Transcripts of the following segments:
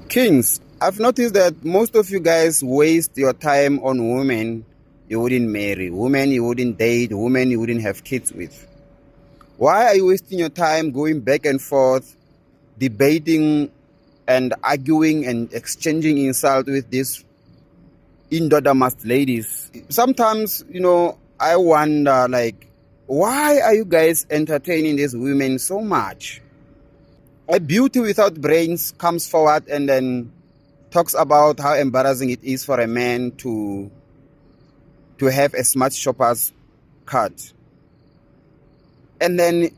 Kings, I've noticed that most of you guys waste your time on women you wouldn't marry, women you wouldn't date, women you wouldn't have kids with. Why are you wasting your time going back and forth, debating and arguing and exchanging insult with these Indoda ladies? Sometimes, I wonder, like, why are you guys entertaining these women so much? A beauty without brains comes forward and then talks about how embarrassing it is for a man to have a smart shopper's card. And then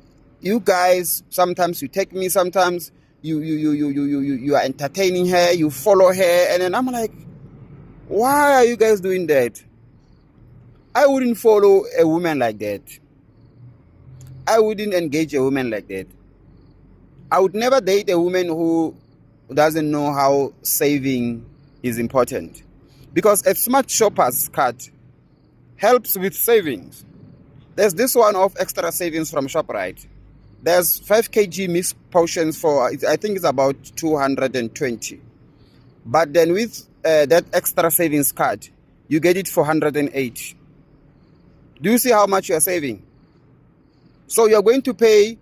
you guys, sometimes you take me, sometimes you are entertaining her, you follow her, and then I'm like, why are you guys doing that? I wouldn't follow a woman like that. I wouldn't engage a woman like that. I would never date a woman who doesn't know how saving is important. Because a smart shopper's card helps with savings. There's this one of extra savings from ShopRite. There's 5 kg mixed potions for, I think it's about 220. But then with that extra savings card, you get it for 108. Do you see how much you are saving? So you're going to pay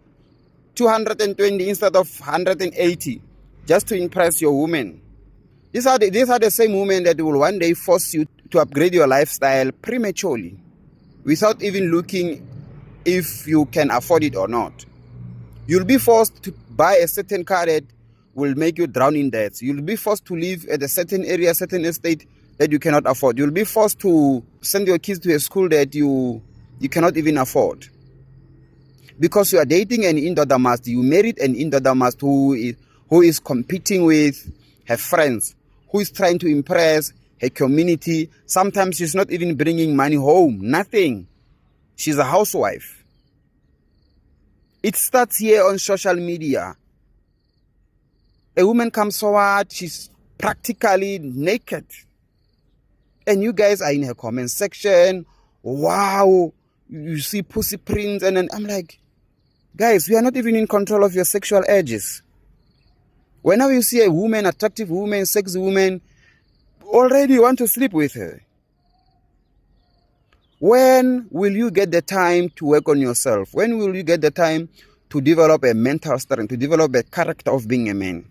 220 instead of 180 just to impress your woman. These are the same women that will one day force you to upgrade your lifestyle prematurely without even looking if you can afford it or not. You'll be forced to buy a certain car that will make you drown in debt. You'll be forced to live at a certain area, certain estate that you cannot afford. You'll be forced to send your kids to a school that you cannot even afford. Because you are dating an Indoda, you married an Indoda who is competing with her friends, who is trying to impress her community. Sometimes she's not even bringing money home, nothing. She's a housewife. It starts here on social media. A woman comes forward, she's practically naked. And you guys are in her comment section. Wow, you see pussy prints. And then I'm like, guys, we are not even in control of your sexual urges. Whenever you see a woman, attractive woman, sexy woman, already you want to sleep with her. When will you get the time to work on yourself? When will you get the time to develop a mental strength, to develop a character of being a man?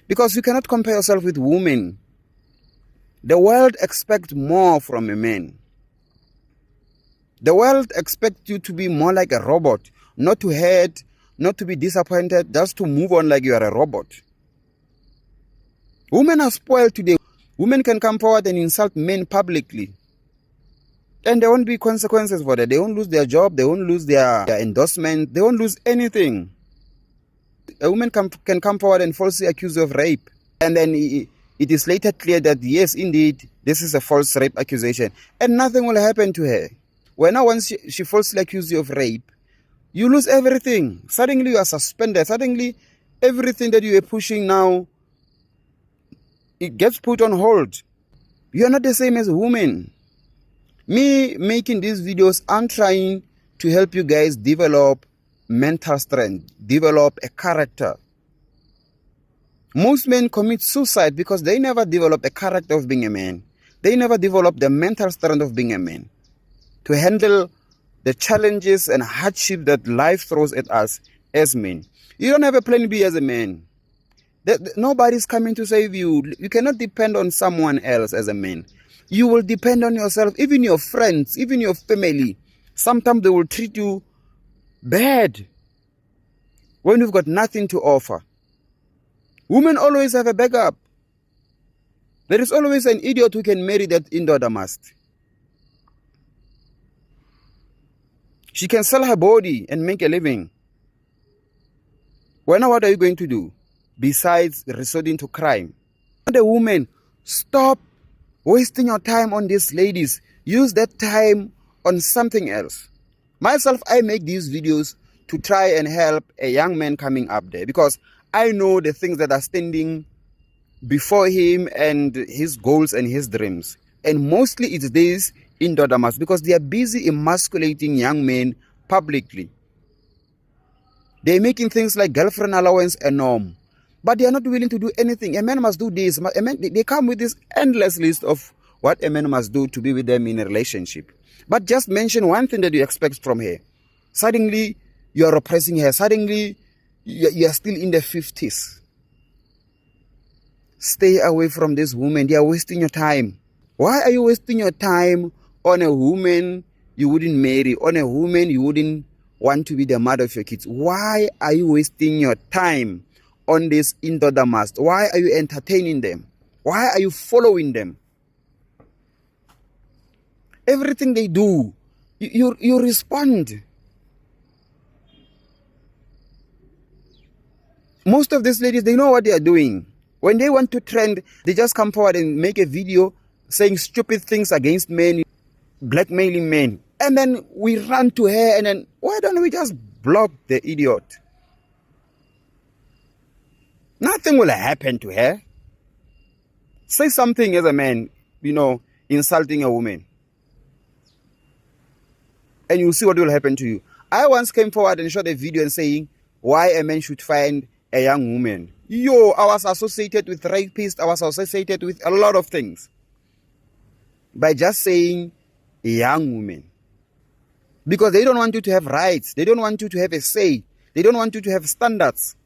Because you cannot compare yourself with women. The world expects more from a man. The world expects you to be more like a robot, not to hate, not to be disappointed, just to move on like you are a robot. Women are spoiled today. Women can come forward and insult men publicly. And there won't be consequences for that. They won't lose their job. They won't lose their endorsement. They won't lose anything. A woman can come forward and falsely accuse you of rape. And then it is later clear that, yes, indeed, this is a false rape accusation. And nothing will happen to her. Once she falsely accuses you of rape, you lose everything. Suddenly you are suspended. Suddenly everything that you are pushing now, it gets put on hold. You are not the same as a woman. Me making these videos, I'm trying to help you guys develop mental strength, develop a character. Most men commit suicide because they never develop a character of being a man. They never develop the mental strength of being a man to handle the challenges and hardship that life throws at us as men. You don't have a plan B as a man. Nobody's coming to save you. You cannot depend on someone else as a man. You will depend on yourself. Even your friends, even your family, sometimes they will treat you bad when you've got nothing to offer. Women always have a backup. There is always an idiot who can marry that Indoda. She can sell her body and make a living. Well, now what are you going to do besides resorting to crime? The woman, stop wasting your time on these ladies. Use that time on something else. Myself, I make these videos to try and help a young man coming up there because I know the things that are standing before him and his goals and his dreams. And mostly it's these Indoda because they are busy emasculating young men publicly. They're making things like girlfriend allowance a norm. But they are not willing to do anything. A man must do this. A man, they come with this endless list of what a man must do to be with them in a relationship. But just mention one thing that you expect from her. Suddenly, you are oppressing her. Suddenly, you are still in the 50s. Stay away from this woman. They are wasting your time. Why are you wasting your time on a woman you wouldn't marry, on a woman you wouldn't want to be the mother of your kids? Why are you wasting your time on this Indoda must? Why are you entertaining them? Why are you following them? Everything they do, you respond. Most of these ladies, they know what they are doing. When they want to trend, they just come forward and make a video saying stupid things against men, blackmailing men. And then we run to her, and then why don't we just block the idiot? Nothing will happen to her. Say something as a man, insulting a woman, and you'll see what will happen to you. I once came forward and shot a video and saying why a man should find a young woman. I was associated with rapists. I was associated with a lot of things by just saying a young woman. Because they don't want you to have rights. They don't want you to have a say. They don't want you to have standards.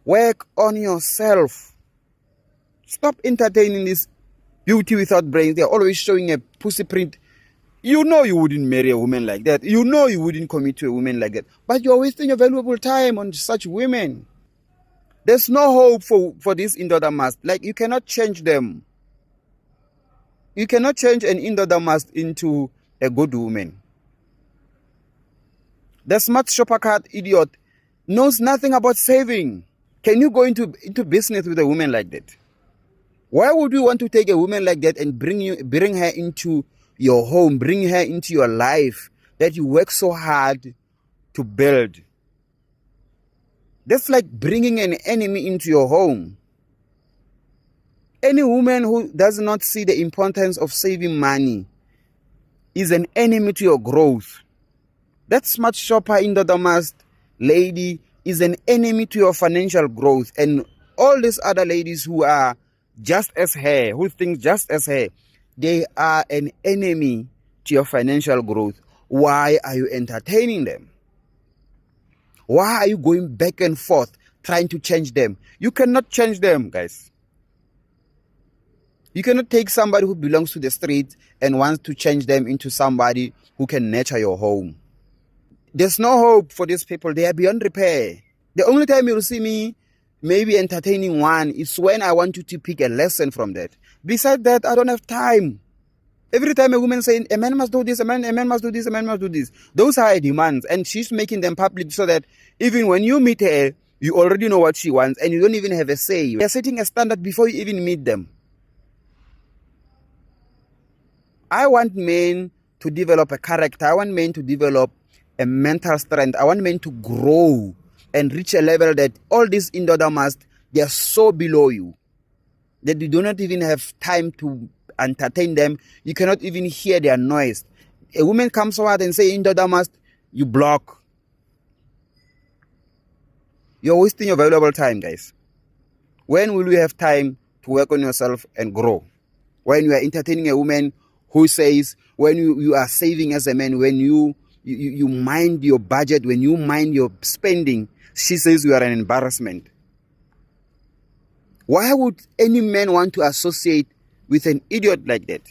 Work on yourself. Stop entertaining this beauty without brains. They're always showing a pussy print. You know you wouldn't marry a woman like that. You know you wouldn't commit to a woman like that. But you're wasting your valuable time on such women. There's no hope for this Indoda must. Like, you cannot change them. You cannot change an Indoda must into a good woman. The smart shopper card idiot knows nothing about saving. Can you go into business with a woman like that? Why would you want to take a woman like that and bring her into your home, bring her into your life that you work so hard to build? That's like bringing an enemy into your home. Any woman who does not see the importance of saving money is an enemy to your growth. That smart shopper Indoda must lady is an enemy to your financial growth. And all these other ladies who are just as her, who think just as her, they are an enemy to your financial growth. Why are you entertaining them? Why are you going back and forth trying to change them? You cannot change them, guys. You cannot take somebody who belongs to the street and wants to change them into somebody who can nurture your home. There's no hope for these people. They are beyond repair. The only time you'll see me maybe entertaining one is when I want you to pick a lesson from that. Besides that, I don't have time. Every time a woman saying, a man must do this, a man must do this, a man must do this. Those are her demands, and she's making them public so that even when you meet her, you already know what she wants, and you don't even have a say. You're setting a standard before you even meet them. I want men to develop a character. I want men to develop a mental strength. I want men to grow and reach a level that all these Indoda must, they are so below you that you do not even have time to entertain them. You cannot even hear their noise. A woman comes forward and say Indoda must, you block. You're wasting your valuable time, guys. When will you have time to work on yourself and grow? When you are entertaining a woman who says, when you are saving as a man, when you mind your budget, when you mind your spending, she says you are an embarrassment. Why would any man want to associate with an idiot like that?